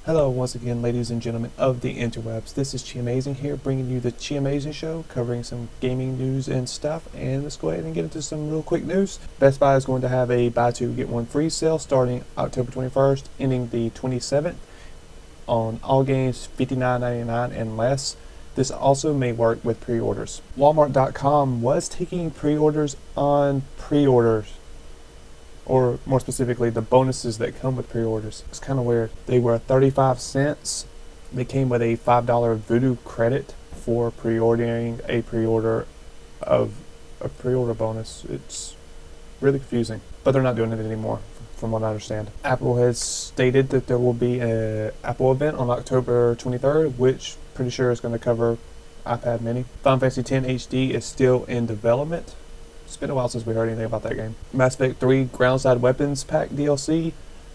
Hello once again, ladies and gentlemen of the interwebs. This is Chi-Amazing here, bringing you the Chi-Amazing Show, covering some gaming news and stuff. And let's go ahead and get into some real quick news. Best Buy is going to have a buy two get one free sale starting October 21st, ending the 27th on all games $59.99 and less. This also may work with pre-orders. Walmart.com was taking pre-orders on pre-orders, or more specifically, the bonuses that come with pre-orders. It's kind of weird. They were 35 cents. They came with a $5 Voodoo credit for pre-ordering a pre-order of a pre-order bonus. It's really confusing, but they're not doing it anymore, from what I understand. Apple has stated that there will be an Apple event on October 23rd, which pretty sure is going to cover iPad mini. Final Fantasy X HD is still in development. It's been a while since we heard anything about that game. Mass Effect 3 Groundside Weapons Pack DLC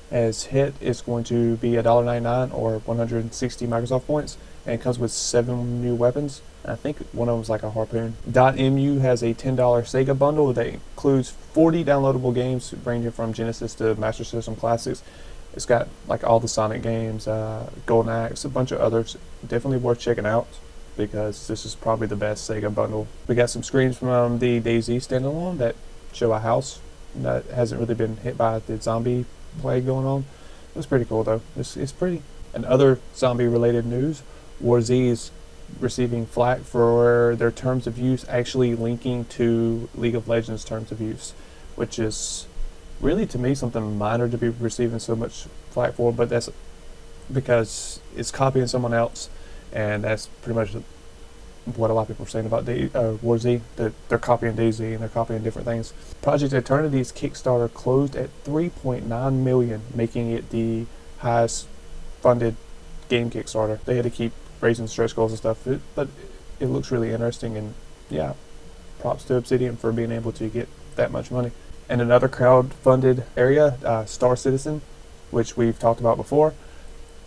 has hit. It's going to be $1.99 or 160 Microsoft points, and it comes with 7 new weapons. I think one of them is like a harpoon. DotEmu has a $10 Sega bundle that includes 40 downloadable games ranging from Genesis to Master System classics. It's got like all the Sonic games, Golden Axe, a bunch of others. Definitely worth checking out, because this is probably the best Sega bundle. We got some screens from the DayZ standalone that show a house that hasn't really been hit by the zombie plague going on. It was pretty cool though. It's pretty. And other zombie related news, WarZ is receiving flack for their terms of use actually linking to League of Legends terms of use, which is really, to me, something minor to be receiving so much flack for, but that's because it's copying someone else. And that's pretty much what a lot of people are saying about WarZ, that they're copying DayZ and they're copying different things. Project Eternity's Kickstarter closed at $3.9 million, making it the highest funded game Kickstarter. They had to keep raising stretch goals and stuff, but it looks really interesting, and yeah, props to Obsidian for being able to get that much money. And another crowd-funded area, Star Citizen, which we've talked about before,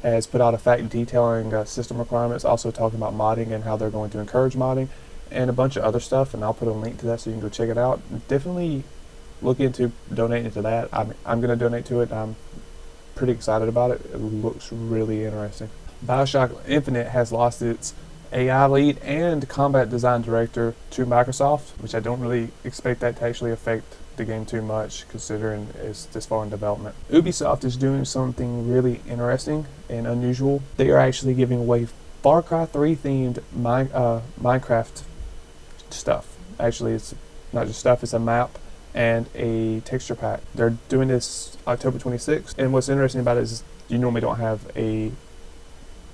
has put out a fact detailing system requirements, also talking about modding and how they're going to encourage modding, and a bunch of other stuff, and I'll put a link to that so you can go check it out. Definitely look into donating to that. I'm going to donate to it. I'm pretty excited about it. It looks really interesting. Bioshock Infinite has lost its AI lead and combat design director to Microsoft, which I don't really expect that to actually affect the game too much, considering it's this far in development. Ubisoft is doing something really interesting and unusual. They are actually giving away Far Cry 3 themed Minecraft stuff. Actually, it's not just stuff, it's a map and a texture pack. They're doing this October 26th, and what's interesting about it is you normally don't have a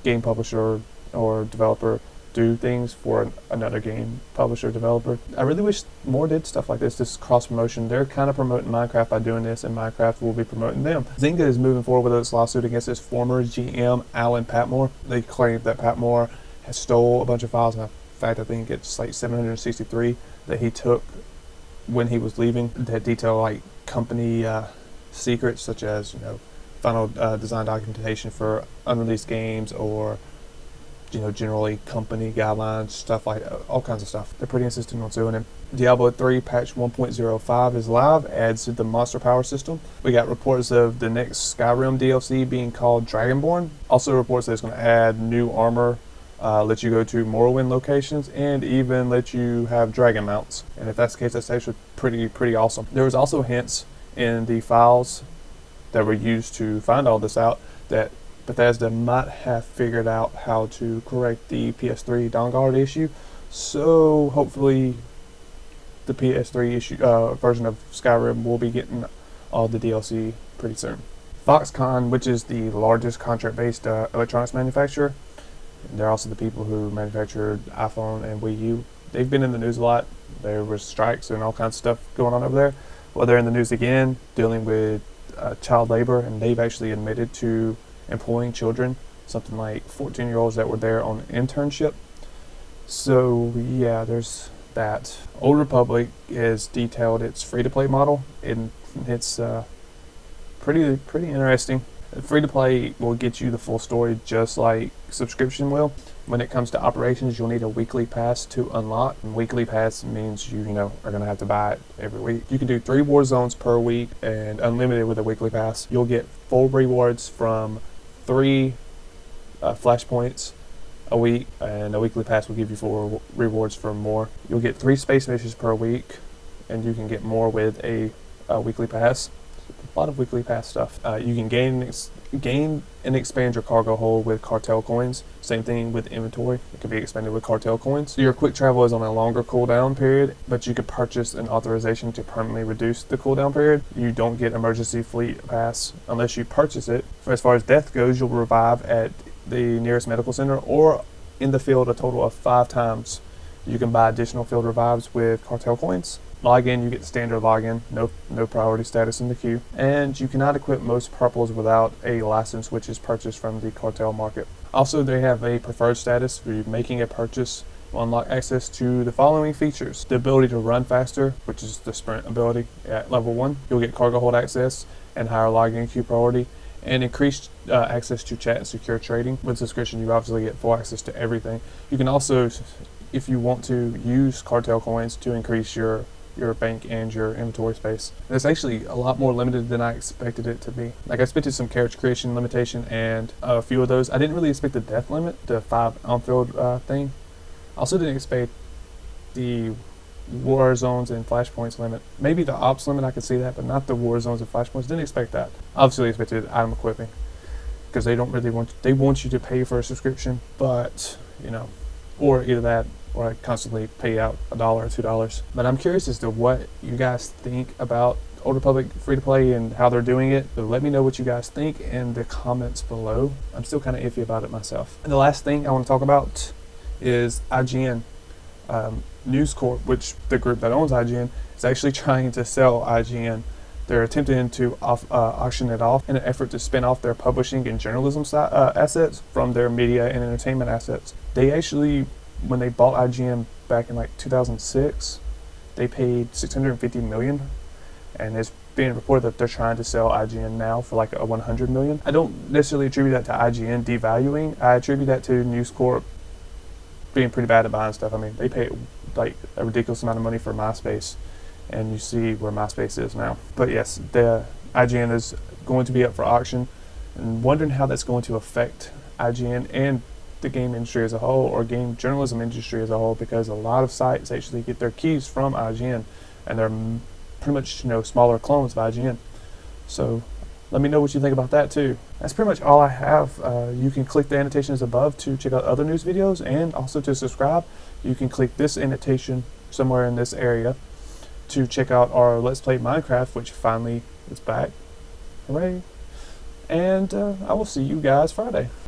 game publisher or developer do things for another game publisher developer. I really wish more did stuff like this cross promotion. They're kind of promoting Minecraft by doing this, and Minecraft will be promoting them. Zynga is moving forward with its lawsuit against its former GM, Alan Patmore. They claim that Patmore has stole a bunch of files, and in fact I think it's like 763 that he took when he was leaving, that detail like company secrets, such as final design documentation for unreleased games, or generally company guidelines, stuff like all kinds of stuff. They're pretty insistent on suing him. Diablo 3 patch 1.05 is live, adds to the monster power system. We got reports of the next Skyrim DLC being called Dragonborn. Also reports that it's going to add new armor, let you go to Morrowind locations, and even let you have dragon mounts. And if that's the case, that's actually pretty awesome. There was also hints in the files that were used to find all this out that Bethesda might have figured out how to correct the PS3 downguard issue, so hopefully the PS3 version of Skyrim will be getting all the DLC pretty soon. Foxconn, which is the largest contract-based electronics manufacturer, and they're also the people who manufactured iPhone and Wii U. They've been in the news a lot. There were strikes and all kinds of stuff going on over there. Well, they're in the news again, dealing with child labor, and they've actually admitted to employing children, something like 14-year-olds that were there on internship. So yeah, there's that. Old Republic has detailed its free-to-play model, and it's pretty interesting. Free-to-play will get you the full story just like subscription will. When it comes to operations, you'll need a weekly pass to unlock. And weekly pass means you are going to have to buy it every week. You can do 3 war zones per week and unlimited with a weekly pass. You'll get full rewards from 3 flashpoints a week, and a weekly pass will give you 4 rewards for more. You'll get 3 space missions per week, and you can get more with a weekly pass. A lot of weekly pass stuff. You can gain and expand your cargo hold with cartel coins. Same thing with inventory. It can be expanded with cartel coins. Your quick travel is on a longer cooldown period, but you can purchase an authorization to permanently reduce the cooldown period. You don't get emergency fleet pass unless you purchase it. As far as death goes, you'll revive at the nearest medical center or in the field a total of 5 times. You can buy additional field revives with cartel coins. Login, you get the standard login, no priority status in the queue, and you cannot equip most purples without a license which is purchased from the cartel market. Also, they have a preferred status for you making a purchase will unlock access to the following features: the ability to run faster, which is the sprint ability at level 1. You'll get cargo hold access and higher login queue priority, and increased access to chat and secure trading. With subscription, you obviously get full access to everything. You can also, if you want to, use cartel coins to increase your bank and your inventory space. And it's actually a lot more limited than I expected it to be. Like, I expected some character creation limitation and a few of those. I didn't really expect the death limit, the 5 on-field thing. I also didn't expect the war zones and flashpoints limit. Maybe the ops limit, I could see that, but not the war zones and flashpoints. Didn't expect that. Obviously expected item equipping, because they don't really they want you to pay for a subscription, but or either that or I constantly pay out $1 or $2. But I'm curious as to what you guys think about Old Republic free-to-play and how they're doing it. So let me know what you guys think in the comments below. I'm still kind of iffy about it myself. And the last thing I want to talk about is IGN. News Corp, which the group that owns IGN, is actually trying to sell IGN. They're attempting to auction it off in an effort to spin off their publishing and journalism assets from their media and entertainment assets. They actually, when they bought IGN back in like 2006, they paid $650 million, and it's being reported that they're trying to sell IGN now for like a $100 million. I don't necessarily attribute that to IGN devaluing. I attribute that to News Corp being pretty bad at buying stuff. I mean, they paid like a ridiculous amount of money for MySpace, and you see where MySpace is now. But yes, the IGN is going to be up for auction, and wondering how that's going to affect IGN and the game industry as a whole, or game journalism industry as a whole, because a lot of sites actually get their keys from IGN, and they're pretty much smaller clones of IGN. So let me know what you think about that too. That's pretty much all I have. You can click the annotations above to check out other news videos, and also to subscribe. You can click this annotation somewhere in this area to check out our Let's Play Minecraft, which finally is back. Hooray! And I will see you guys Friday.